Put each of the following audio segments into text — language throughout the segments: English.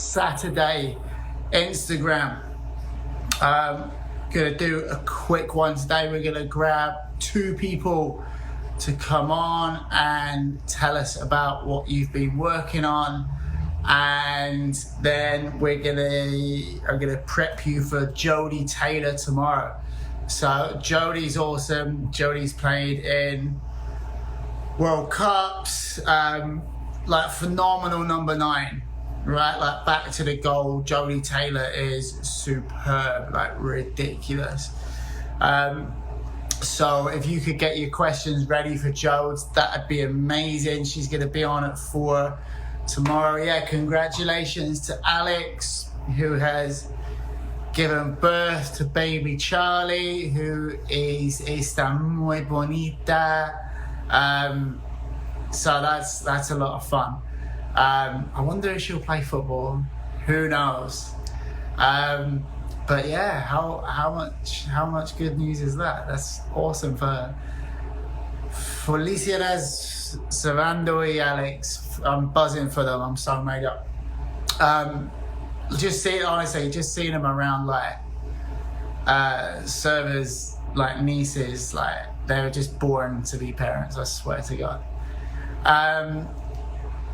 Saturday Instagram. Gonna do a quick one today. We're gonna grab 2 people to come on and tell us about what you've been working on, and then I'm gonna prep you for Jodie Taylor tomorrow. So Jodie's awesome. Jodie's played in World Cups, like phenomenal number 9, right? Like back to the goal. Jodie Taylor is superb, like ridiculous. So if you could get your questions ready for Jodes, that'd be amazing. She's going to be on at 4 tomorrow. Yeah, congratulations to Alex, who has given birth to baby Charlie, who is esta muy bonita. So that's a lot of fun. I wonder if she'll play football. Who knows? But yeah, how much good news is that? That's awesome for her. Felicidades, Savando y Alex. I'm buzzing for them. I'm so made up. Just seeing them around, like servers, like nieces, like they were just born to be parents. I swear to God.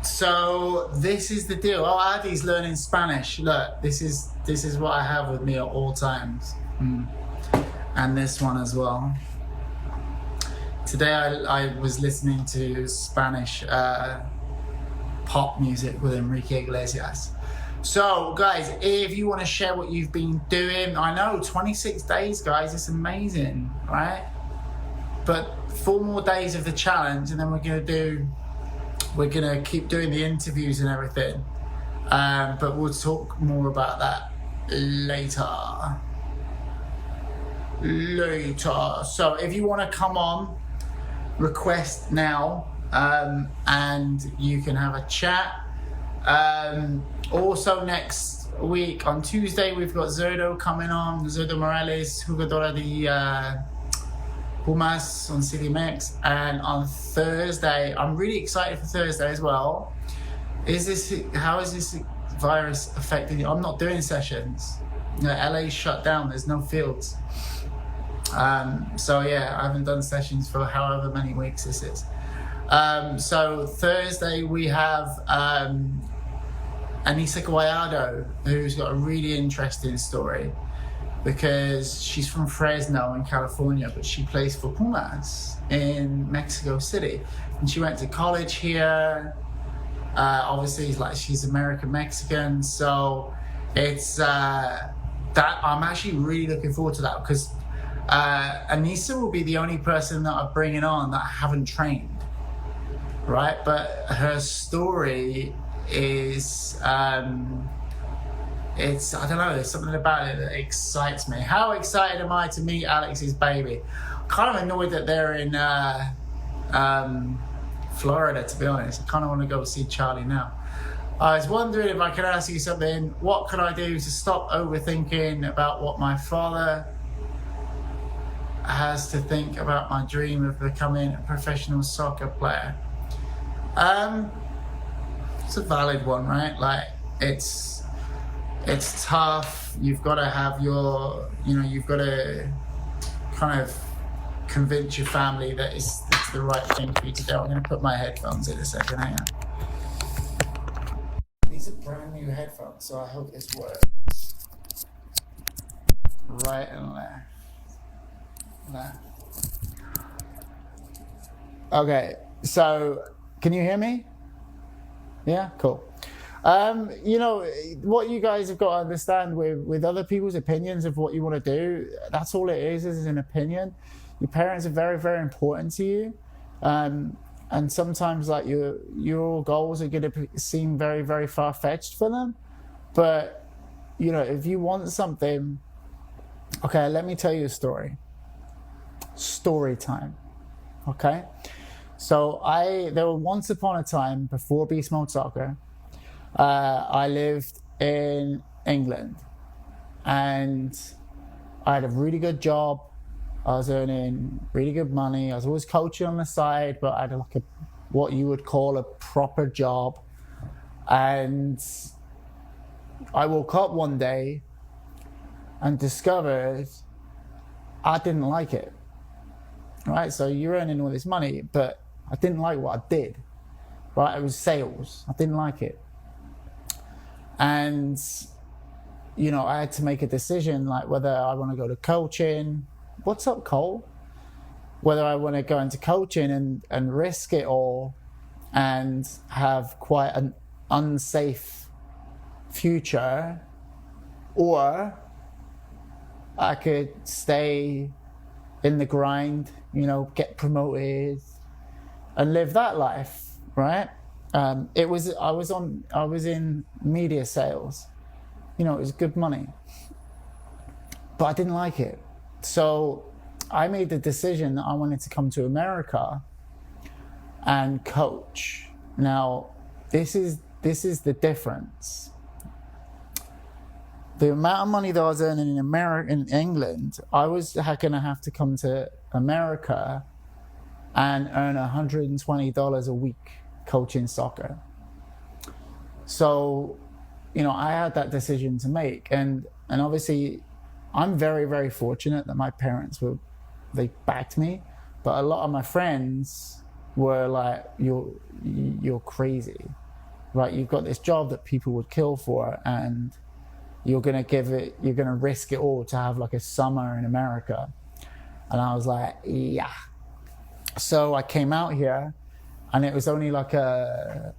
So this is the deal. Oh, Adi's learning Spanish. Look, this is what I have with me at all times. And this one as well. Today I was listening to Spanish pop music with Enrique Iglesias. So guys, if you want to share what you've been doing, I know 26 days, guys, it's amazing, right? But 4 more days of the challenge, and then we're gonna keep doing the interviews and everything. But we'll talk more about that later. So if you want to come on, request now, and you can have a chat. Also next week on Tuesday we've got Zerdo coming on, Zerdo Morales, jugadora de Pumas on CDMX. And on Thursday, I'm really excited for Thursday as well. How is this virus affecting you? I'm not doing sessions. LA's shut down, there's no fields. So yeah, I haven't done sessions for however many weeks this is. So Thursday we have Anissa Guayado, who's got a really interesting story, because she's from Fresno in California, but she plays for Pumas in Mexico City. And she went to college here. Obviously, like, she's American-Mexican, so it's that I'm actually really looking forward to that, because Anissa will be the only person that I'm bringing on that I haven't trained, right? But her story is it's, I don't know, there's something about it that excites me. How excited am I to meet Alex's baby? Kind of annoyed that they're in Florida, to be honest. I kind of want to go see Charlie now. I was wondering if I could ask you something. What could I do to stop overthinking about what my father has to think about my dream of becoming a professional soccer player? It's a valid one, right? Like, it's tough. You've got to have you've got to kind of convince your family that it's the right thing for you to do. I'm going to put my headphones in a second. Hang on. These are brand new headphones, so I hope this works. Right and left. Okay, so can you hear me? Yeah, cool. What you guys have got to understand with other people's opinions of what you want to do, that's all it is an opinion. Your parents are very, very important to you. And sometimes, like, your goals are going to seem very, very far-fetched for them. But, if you want something, okay, let me tell you a story. Story time. Okay? So there were once upon a time, before Beast Mode Soccer, I lived in England, and I had a really good job. I was earning really good money. I was always coaching on the side, but I had what you would call a proper job. And I woke up one day and discovered I didn't like it. Right? So you're earning all this money, but I didn't like what I did. Right? It was sales. I didn't like it. And, you know, I had to make a decision, like whether I want to go to coaching. What's up, Cole? Whether I want to go into coaching and risk it all and have quite an unsafe future, or I could stay in the grind, you know, get promoted and live that life, right? I was in media sales. You know, it was good money, but I didn't like it. So I made the decision that I wanted to come to America and coach. Now, this is the difference. The amount of money that I was earning in England, I was going to have to come to America and earn $120 a week coaching soccer. So, you know, I had that decision to make, and obviously, I'm very, very fortunate that my parents they backed me, but a lot of my friends were like, "You're crazy, right? You've got this job that people would kill for, and you're gonna risk it all to have like a summer in America." And I was like, yeah. So I came out here, and it was only like I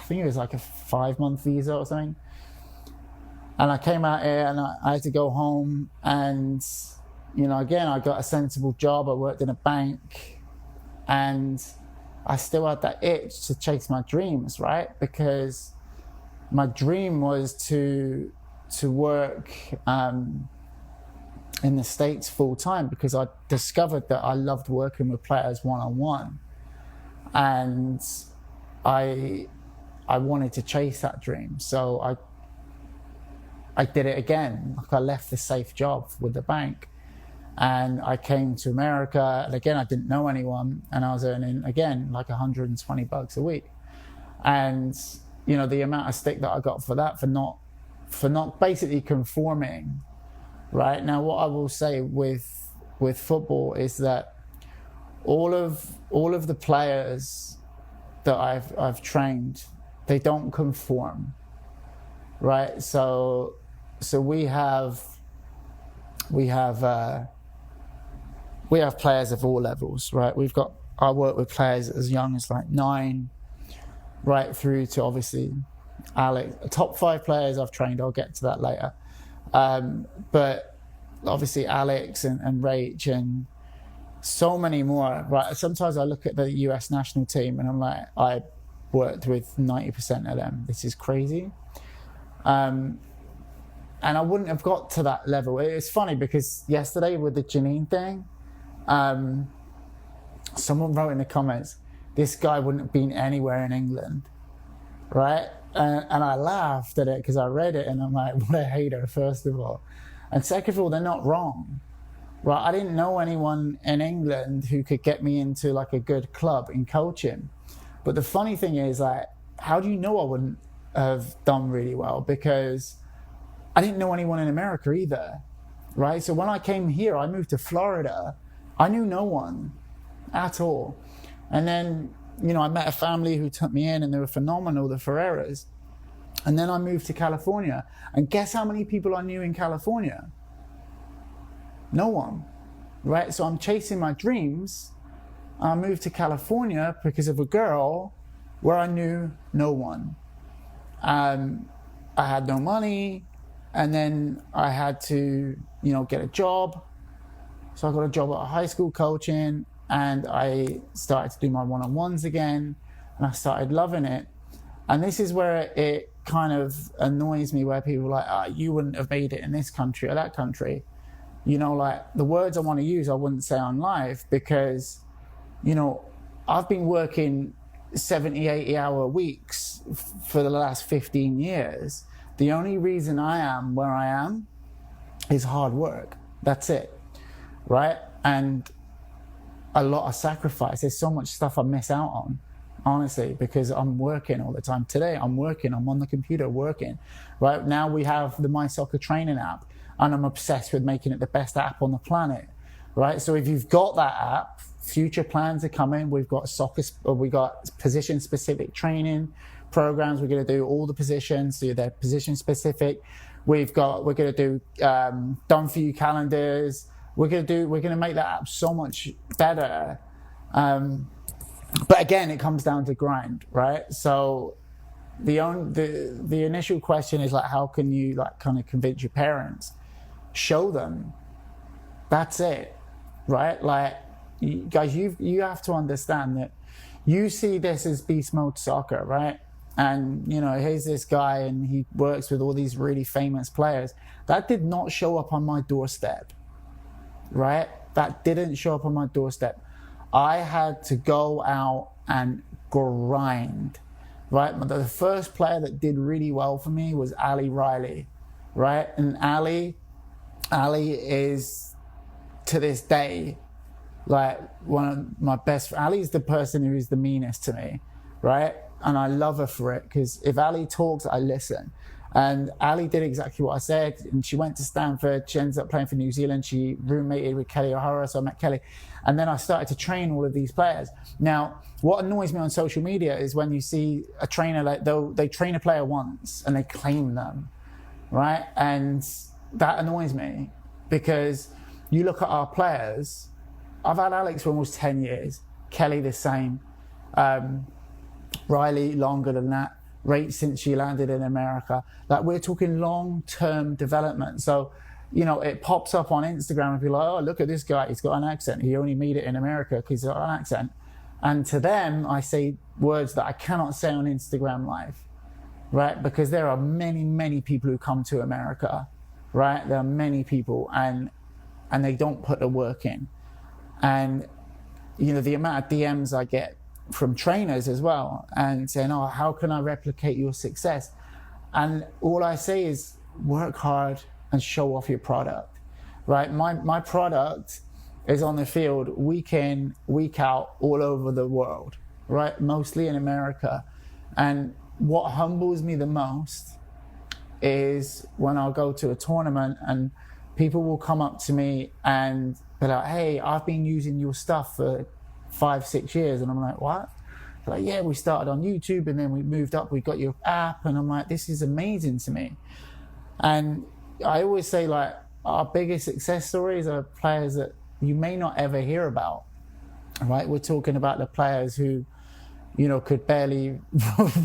think it was like a 5-month visa or something. And I came out here and I had to go home, and, you know, again, I got a sensible job. I worked in a bank, and I still had that itch to chase my dreams, right? Because my dream was to work in the States full time, because I discovered that I loved working with players one-on-one, and I wanted to chase that dream. So I did it again. Like, I left the safe job with the bank, and I came to America, and again, I didn't know anyone, and I was earning again like $120 a week. And, you know, the amount of stick that I got for that, for not basically conforming, right? Now, what I will say with football is that all of the players that I've trained, they don't conform, right? So we have players of all levels, right? I work with players as young as like 9, right through to obviously Alex. Top 5 players I've trained, I'll get to that later. But obviously Alex and Rach and so many more, right? Sometimes I look at the US national team and I'm like, I worked with 90% of them. This is crazy. And I wouldn't have got to that level. It's funny because yesterday with the Janine thing, someone wrote in the comments, this guy wouldn't have been anywhere in England, right? And I laughed at it because I read it and I'm like, what a hater, first of all. And second of all, they're not wrong, right? I didn't know anyone in England who could get me into like a good club in coaching. But the funny thing is, like, how do you know I wouldn't have done really well? Because I didn't know anyone in America either, right? So when I came here, I moved to Florida. I knew no one at all. And then, you know, I met a family who took me in and they were phenomenal, the Ferreras. And then I moved to California. And guess how many people I knew in California? No one, right? So I'm chasing my dreams. I moved to California because of a girl where I knew no one. I had no money. And then I had to, you know, get a job. So I got a job at a high school coaching, and I started to do my one-on-ones again, and I started loving it. And this is where it kind of annoys me, where people are like, you wouldn't have made it in this country or that country. You know, like, the words I want to use, I wouldn't say on live, because, you know, I've been working 70, 80-hour weeks for the last 15 years. The only reason I am where I am is hard work. That's it, right? And a lot of sacrifice. There's so much stuff I miss out on, honestly, because I'm working all the time. Today I'm working, I'm on the computer working. Right now we have the My Soccer training app, and I'm obsessed with making it the best app on the planet. Right, so if you've got that app, future plans are coming. We've got position specific training programs. We're going to do all the positions, so they're position specific. We're going to do done for you calendars. We're going to make that app so much better. But again, it comes down to grind, right? So the initial question is like, how can you like kind of convince your parents? Show them. That's it, right? Like, guys, you have to understand that you see this as beast mode soccer, right? And here's this guy, and he works with all these really famous players. That did not show up on my doorstep, right? That didn't show up on my doorstep. I had to go out and grind, right? The first player that did really well for me was Ali Riley, right? And Ali is, to this day, like one of my best. Ali's the person who is the meanest to me, right? And I love her for it, because if Ali talks, I listen. And Ali did exactly what I said, and she went to Stanford. She ends up playing for New Zealand. She roommated with Kelly O'Hara, so I met Kelly. And then I started to train all of these players. Now, what annoys me on social media is when you see a trainer, like they train a player once and they claim them, right? And that annoys me, because you look at our players. I've had Alex for almost 10 years. Kelly the same. Riley longer than that. Right since she landed in America. Like, we're talking long-term development. So, it pops up on Instagram and people are like, oh, look at this guy. He's got an accent. He only made it in America because he's got an accent. And to them, I say words that I cannot say on Instagram Live, right? Because there are many, many people who come to America, right? There are many people, and they don't put the work in. And, the amount of DMs I get from trainers as well, and saying, oh, how can I replicate your success? And all I say is work hard and show off your product, right? My product is on the field week in, week out, all over the world, right? Mostly in America. And what humbles me the most is when I'll go to a tournament and people will come up to me and be like, hey, I've been using your stuff for 5-6 years. And I'm like, what? They're like, yeah, we started on YouTube and then we moved up, we got your app. And I'm like, this is amazing to me. And I always say, like, our biggest success stories are players that you may not ever hear about, right? We're talking about the players who, could barely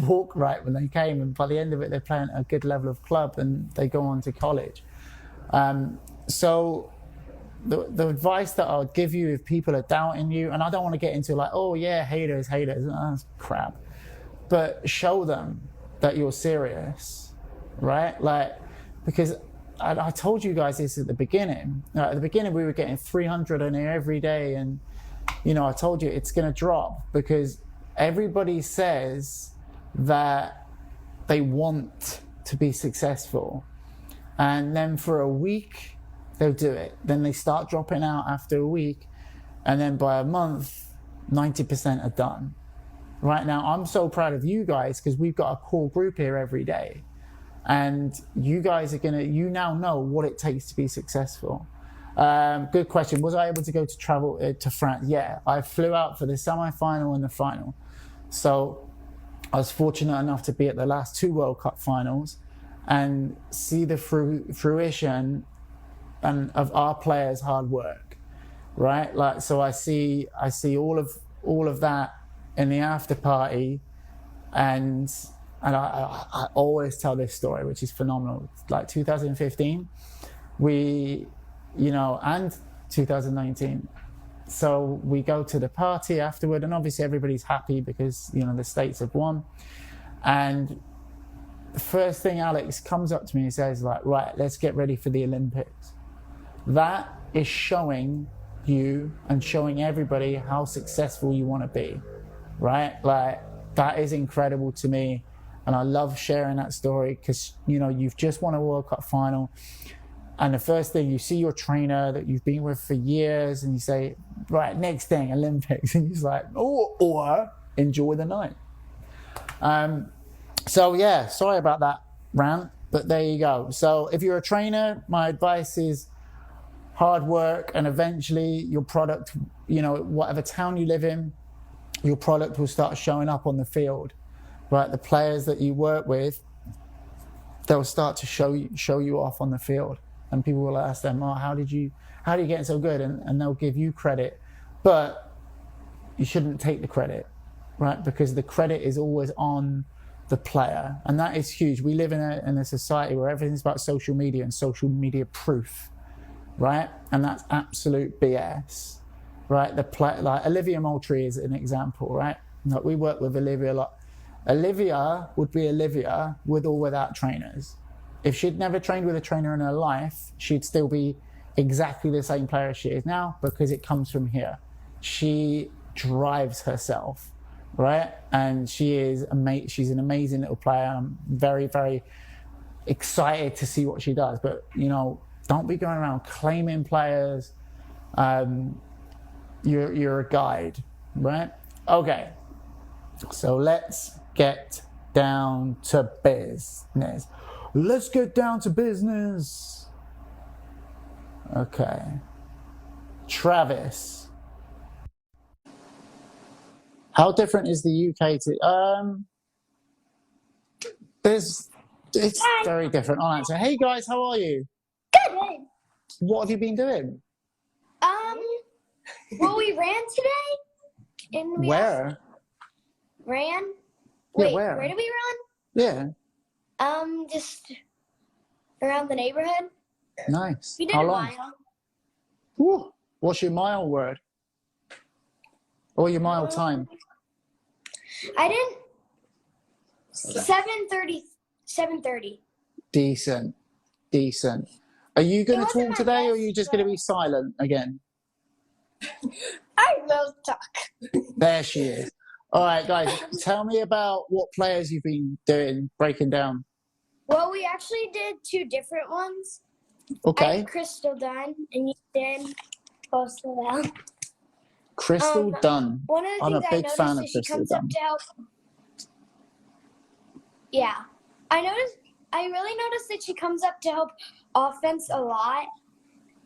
walk right when they came. And by the end of it, they're playing at a good level of club and they go on to college. So the advice that I would give you if people are doubting you, and I don't want to get into like, oh yeah, haters, that's crap. But show them that you're serious, right? Like, because I told you guys this at the beginning. At the beginning, we were getting 300 in here every day. And, I told you it's going to drop because everybody says that they want to be successful. And then for a week, they'll do it. Then they start dropping out after a week. And then by a month, 90% are done. Right now, I'm so proud of you guys because we've got a core group here every day. And you guys are you now know what it takes to be successful. Good question. Was I able to travel to France? Yeah, I flew out for the semi-final and the final. So I was fortunate enough to be at the last 2 World Cup finals and see the fruition of our players' hard work, right? Like, so I see all of that in the after party, and I always tell this story, which is phenomenal. Like 2015, and 2019. So we go to the party afterward, and obviously everybody's happy because, the States have won. And the first thing Alex comes up to me and says, like, right, let's get ready for the Olympics. That is showing you and showing everybody how successful you want to be, right? Like, that is incredible to me. And I love sharing that story because, you've just won a World Cup final. And the first thing, you see your trainer that you've been with for years and you say, right, next thing, Olympics. And he's like, or enjoy the night. So yeah, sorry about that rant, but there you go. So if you're a trainer, my advice is hard work, and eventually your product, whatever town you live in, your product will start showing up on the field, right? The players that you work with, they'll start to show you off on the field, and people will ask them, "Oh, how do you get so good?" And they'll give you credit, but you shouldn't take the credit, right? Because the credit is always on the player, and that is huge. We live in a society where everything's about social media and social media proof, right? And that's absolute BS, right? Like Olivia Moultrie is an example, right? Like we work with Olivia a lot. Olivia would be Olivia with or without trainers. If she'd never trained with a trainer in her life, she'd still be exactly the same player as she is now, because it comes from here. She drives herself, right? And she's an amazing little player. I'm very, very excited to see what she does. But, don't be going around claiming players. You're a guide, right? Okay. So let's get down to business. Let's get down to business. Okay. Travis. How different is the UK to it's very different. I'll answer. Hey guys, how are you? Good. What have you been doing? Well, we ran today. And we Where? Ran? Yeah, Wait, where did we run? Yeah. Just around the neighborhood. Nice. We did How a long? mile. Woo. What's your mile word? Or your mile time? I didn't. 7:30. 7:30. Decent. Are you going to talk today, or are you just going to be silent again? I will talk. There she is. All right, guys, tell me about what players you've been doing, breaking down. Well, we actually did 2 different ones. Okay. I did Crystal Dunn, and you did Lavelle. Crystal Dunn. One of the I'm a things big I fan noticed of is she Crystal comes Dunn. up to help. Yeah, I really noticed that she comes up to help offense a lot,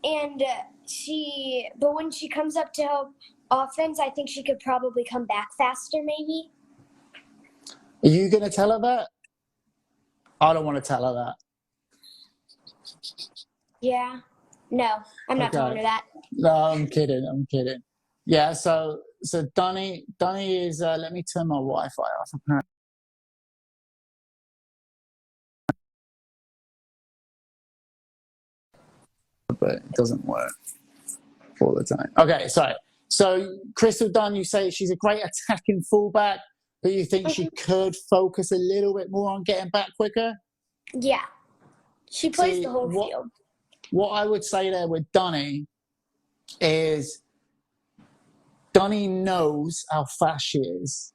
and but when she comes up to help offense, I think she could probably come back faster, maybe. Are you going to tell her that? I don't want to tell her that. Yeah. No, I'm not telling her that. No, I'm kidding. Yeah, so Dunny is, let me turn my Wi-Fi off. But it doesn't work all the time. Okay, sorry. So Crystal Dunn, you say she's a great attacking fullback, but you think she could focus a little bit more on getting back quicker? Yeah. She plays the whole field. What I would say there with Dunny is Dunny knows how fast she is,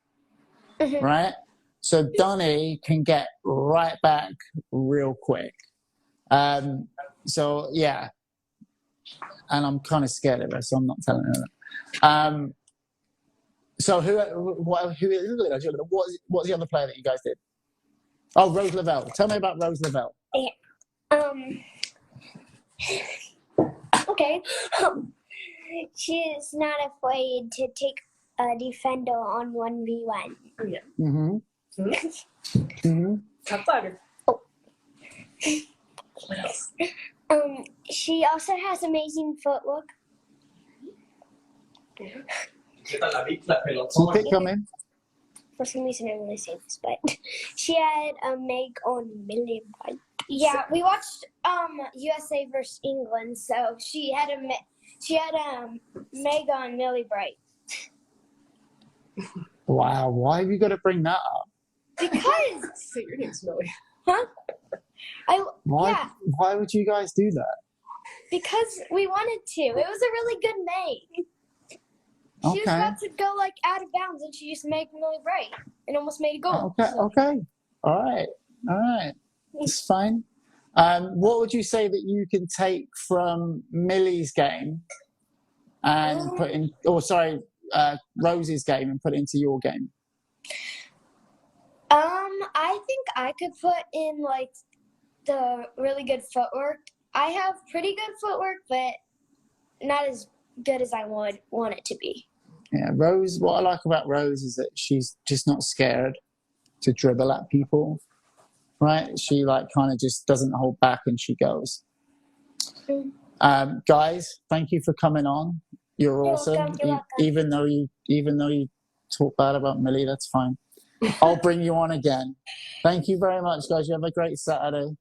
right? So Dunny can get right back real quick. So yeah, and I'm kind of scared of her, so I'm not telling her that. So what's the other player that you guys did? Oh, Rose Lavelle. Tell me about Rose Lavelle. Okay. She is not afraid to take a defender on 1v1. Yeah. Top fighter. Oh. She also has amazing footwork. Keep it coming. For some reason, I don't really say this, but she had a Meg on Millie Bright. Yeah, we watched USA versus England, so she had a Meg on Millie Bright. Wow, why have you got to bring that up? Because. So your name's Millie. Huh? Why would you guys do that? Because we wanted to. It was a really good Meg. She was about to go out of bounds, and she just made Millie Bright and almost made a goal. Okay. All right. It's fine. What would you say that you can take from Millie's game and put in, Rose's game and put into your game? I think I could put in like the really good footwork. I have pretty good footwork, but not as good as I would want it to be. Yeah, Rose, what I like about Rose is that she's just not scared to dribble at people, right? She like kind of just doesn't hold back and she goes. Guys, thank you for coming on. You're awesome. Welcome, you're welcome. Even though you talk bad about Millie, that's fine. I'll bring you on again. Thank you very much, guys. You have a great Saturday.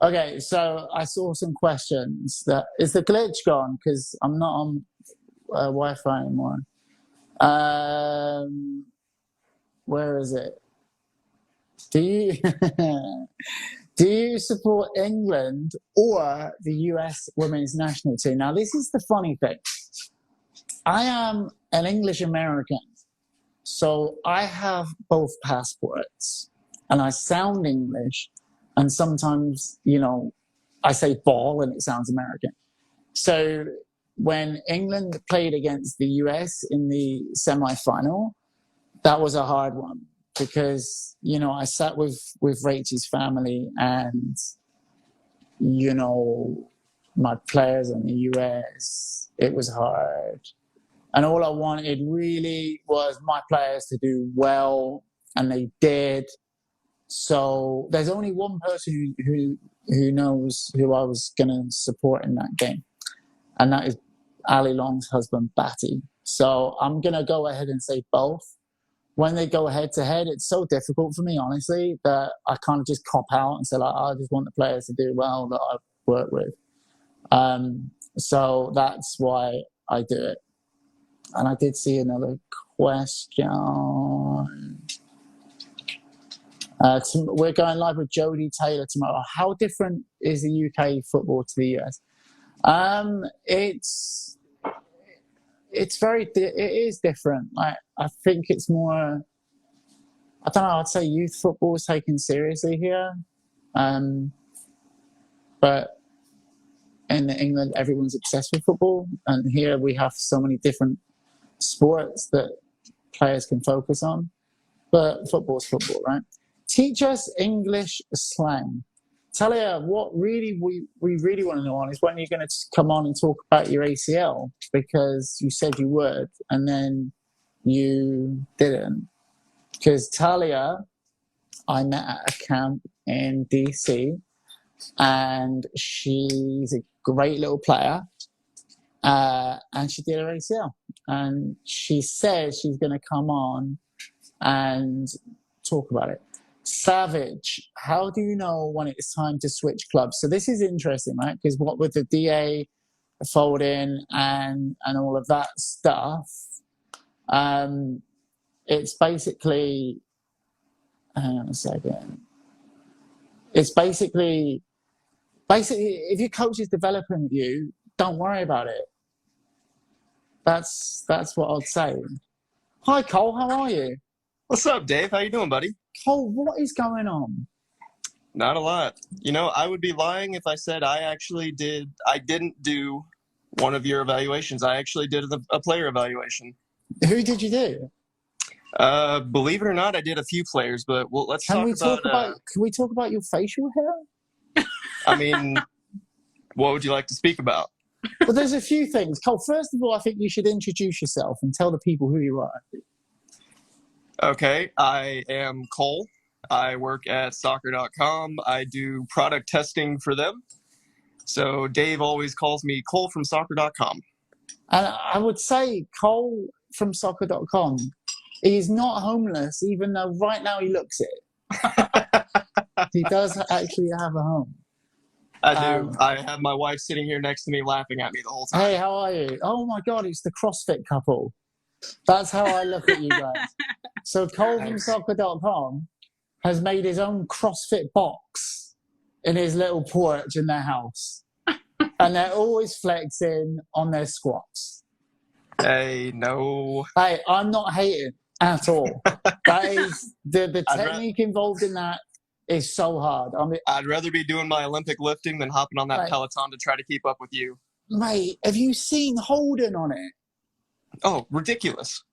Okay, so I saw some questions. Is the glitch gone? Because I'm not on Wi-Fi anymore. Where is it? Do you support England or the US women's national team? Now, this is the funny thing. I am an English American, so I have both passports, and I sound English, and sometimes, I say ball and it sounds American. So when England played against the US in the semi-final, that was a hard one because, I sat with Rachel's family and, my players in the US, it was hard. And all I wanted really was my players to do well, and they did. So there's only one person who knows who I was going to support in that game, and that is Ali Long's husband, Batty. So I'm going to go ahead and say both. When they go head-to-head, it's so difficult for me, honestly, that I kind of just cop out and say, like, I just want the players to do well that I've worked with. So that's why I do it. And I did see another question. We're going live with Jodie Taylor tomorrow. How different is the UK football to the US? It is different. I think it's more, I don't know, I'd say youth football is taken seriously here. But in England, everyone's obsessed with football. And here we have so many different sports that players can focus on. But football's football, right? Teach us English slang. Talia, what really we really want to know is when you're going to come on and talk about your ACL, because you said you would and then you didn't. Because Talia, I met at a camp in DC, and she's a great little player, and she did her ACL, and she said she's going to come on and talk about it. Savage, how do you know when it's time to switch clubs? So this is interesting, right? Because what with the DA folding and all of that stuff, it's basically, hang on a second. It's basically, if your coach is developing you, don't worry about it. That's what I'd say. Hi, Cole, how are you? What's up, Dave? How you doing, buddy? Cole, what is going on? Not a lot. I would be lying if I said I didn't do one of your evaluations. I actually did a player evaluation. Who did you do? Believe it or not, I did a few players, but let's Can we talk about can we talk about your facial hair? I mean, what would you like to speak about? Well, there's a few things. Cole, first of all, I think you should introduce yourself and tell the people who you are. Okay, I am Cole. I work at Soccerdotcom. I do product testing for them. So Dave always calls me Cole from Soccerdotcom. And I would say Cole from Soccerdotcom, he's not homeless, even though right now he looks it. He does actually have a home. I do. I have my wife sitting here next to me laughing at me the whole time. Hey, how are you? Oh my God, it's the CrossFit couple. That's how I look at you guys. So Cole from Soccerdotcom has made his own CrossFit box in his little porch in their house. And they're always flexing on their squats. Hey, no. Hey, I'm not hating at all. That is the technique involved in that is so hard. I mean, I'd rather be doing my Olympic lifting than hopping on that Peloton to try to keep up with you. Mate, have you seen Holden on it? Oh, ridiculous.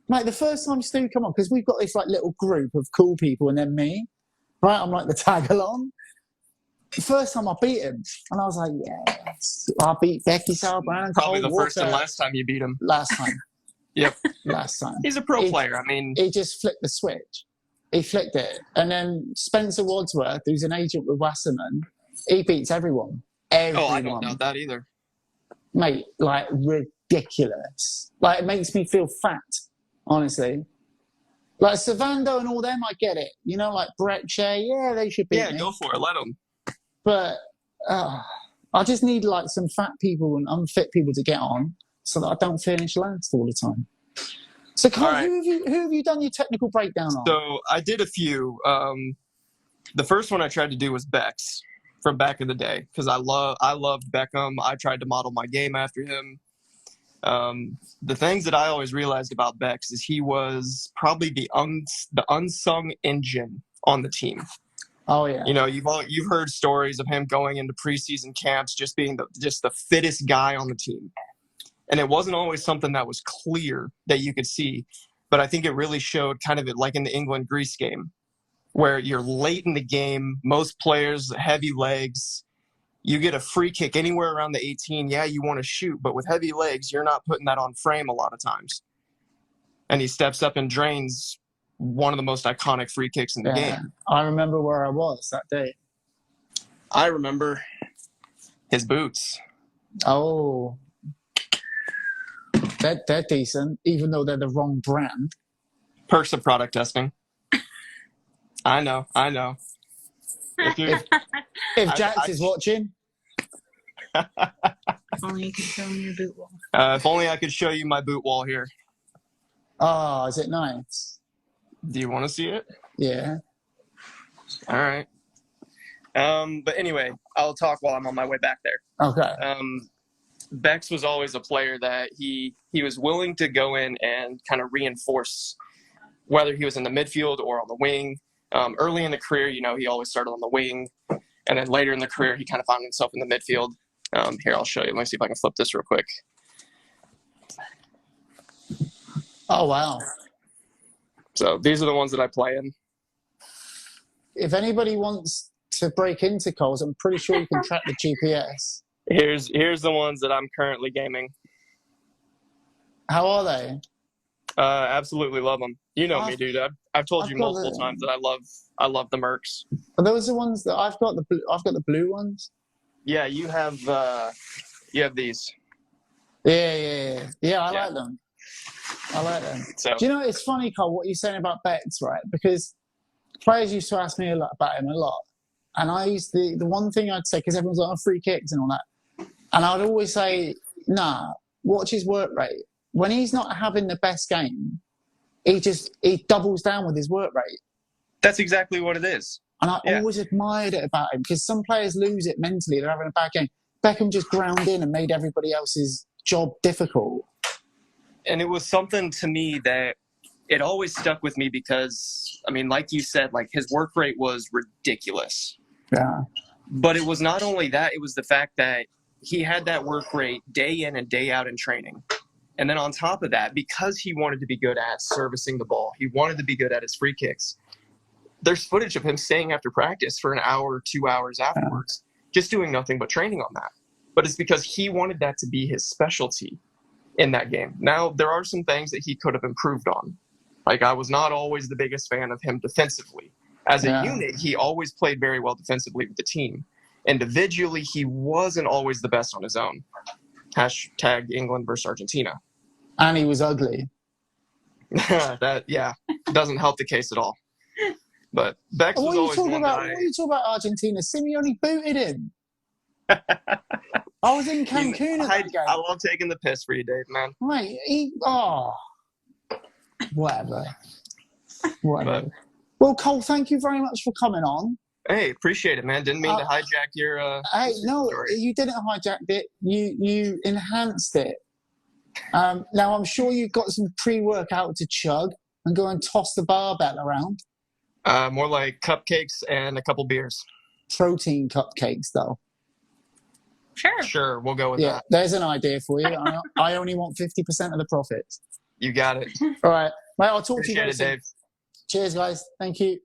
Mate, the first time Stu come on, because we've got this like little group of cool people and then me, right? I'm like the tag along. The first time I beat him, and I was like, yes, I beat Becky Sauerbrunn and Probably Cole the first and Walker. last time you beat him. Last time. Yep. Last time. He's a pro player. I mean, he just flicked the switch. He flicked it. And then Spencer Wadsworth, who's an agent with Wasserman, he beats everyone. Everyone. oh, I don't doubt that either. Mate, like ridiculous. Like it makes me feel fat, honestly. Like Savando and all them, I get it. You know, like Brett Shea, yeah, they should beat me. Go for it. Let them. But I just need like some fat people and unfit people to get on so that I don't finish last all the time. So, Carl, right. who have you done your technical breakdown on? So I did a few. The first one I tried to do was Beck's from back in the day because I loved Beckham. I tried to model my game after him. The things that I always realized about Beck's is he was probably the unsung engine on the team. Oh yeah. You know, you've heard stories of him going into preseason camps just being the fittest guy on the team. And it wasn't always something that was clear that you could see, but I think it really showed kind of it like in the England-Greece game where you're late in the game, most players, heavy legs, you get a free kick anywhere around the 18. Yeah, you want to shoot, but with heavy legs, you're not putting that on frame a lot of times. And he steps up and drains one of the most iconic free kicks in the game. I remember where I was that day. I remember his boots. Oh. They're decent, even though they're the wrong brand. Perks of product testing. I know. If Jax is watching. If only you could show me your boot wall. If only I could show you my boot wall here. Oh, is it nice? Do you want to see it? Yeah. All right. But anyway, I'll talk while I'm on my way back there. Okay. Bex was always a player that he was willing to go in and kind of reinforce whether he was in the midfield or on the wing. Early in the career, you know, he always started on the wing. And then later in the career, he kind of found himself in the midfield. Here, I'll show you. Let me see if I can flip this real quick. Oh, wow. So these are the ones that I play in. If anybody wants to break into Coles, I'm pretty sure you can track the GPS. Here's the ones that I'm currently gaming. How are they? Absolutely love them. You know me, dude. I've told you multiple times that I love the Mercs. Are those the ones that I've got? I've got the blue ones. Yeah, you have these. Yeah. I like them. So, do you know, it's funny, Carl, what you're saying about Bex, right? Because players used to ask me about him a lot. And I used the one thing I'd say, because everyone's like, free kicks and all that. And I'd always say, nah, watch his work rate. When he's not having the best game, he doubles down with his work rate. That's exactly what it is. And I always admired it about him, because some players lose it mentally. They're having a bad game. Beckham just ground in and made everybody else's job difficult. And it was something to me that it always stuck with me because, I mean, like you said, like his work rate was ridiculous. Yeah. But it was not only that, it was the fact that he had that work rate day in and day out in training. And then on top of that, because he wanted to be good at servicing the ball, he wanted to be good at his free kicks. There's footage of him staying after practice for an hour, 2 hours afterwards, just doing nothing but training on that. But it's because he wanted that to be his specialty in that game. Now, there are some things that he could have improved on. Like, I was not always the biggest fan of him defensively. As a unit, he always played very well defensively with the team. Individually, he wasn't always the best on his own. Hashtag England versus Argentina. And he was ugly. That doesn't help the case at all. But Bex was always one that What are you talking about Argentina? Simeone booted him. I was in Cancun at that game. I love taking the piss for you, Dave, man. Mate, whatever. But, well, Cole, thank you very much for coming on. Hey, appreciate it, man. Didn't mean to hijack your Hey, no, story. You didn't hijack it. You enhanced it. Now, I'm sure you've got some pre-workout to chug and go and toss the barbell around. More like cupcakes and a couple beers. Protein cupcakes, though. Sure. Sure, we'll go with Yeah, that. there's an idea for you. I only want 50% of the profits. You got it. All right, mate. I'll talk to you Appreciate very it, soon. Dave. Cheers, guys. Thank you.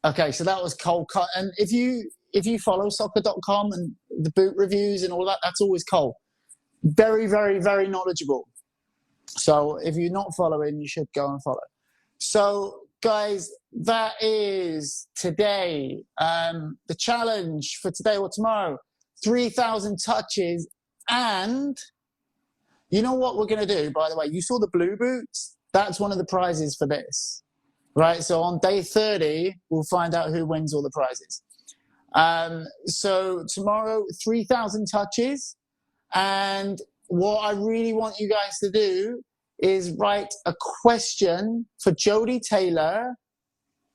Okay, so that was Cole. And if you follow Soccerdotcom and the boot reviews and all that, that's always Cole. Very, very, very knowledgeable. So if you're not following, you should go and follow. So, guys, that is today. The challenge for today or tomorrow, 3,000 touches. And you know what we're going to do, by the way? You saw the blue boots? That's one of the prizes for this. Right? So on day 30, we'll find out who wins all the prizes. So tomorrow, 3,000 touches. And what I really want you guys to do is write a question for Jodie Taylor,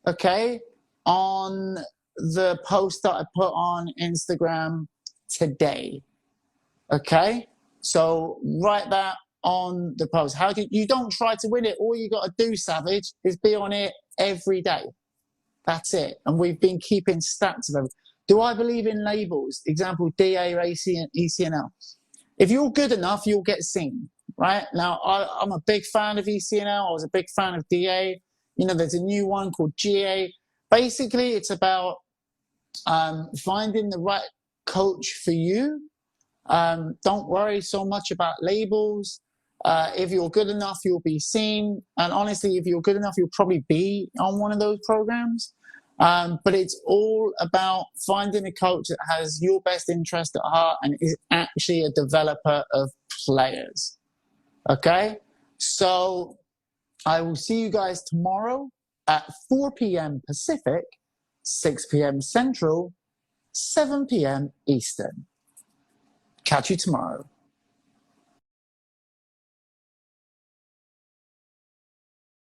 okay, on the post that I put on Instagram today, okay? So write that on the post. You don't try to win it. All you got to do, Savage, is be on it every day. That's it. And we've been keeping stats of them. Do I believe in labels? Example, DA, AC, and ECNL. If you're good enough, you'll get seen, right? Now, I'm a big fan of ECNL. I was a big fan of DA. You know, there's a new one called GA. Basically, it's about finding the right coach for you. Don't worry so much about labels. If you're good enough, you'll be seen. And honestly, if you're good enough, you'll probably be on one of those programs. But it's all about finding a coach that has your best interest at heart and is actually a developer of players. Okay? So I will see you guys tomorrow at 4 p.m. Pacific, 6 p.m. Central, 7 p.m. Eastern. Catch you tomorrow.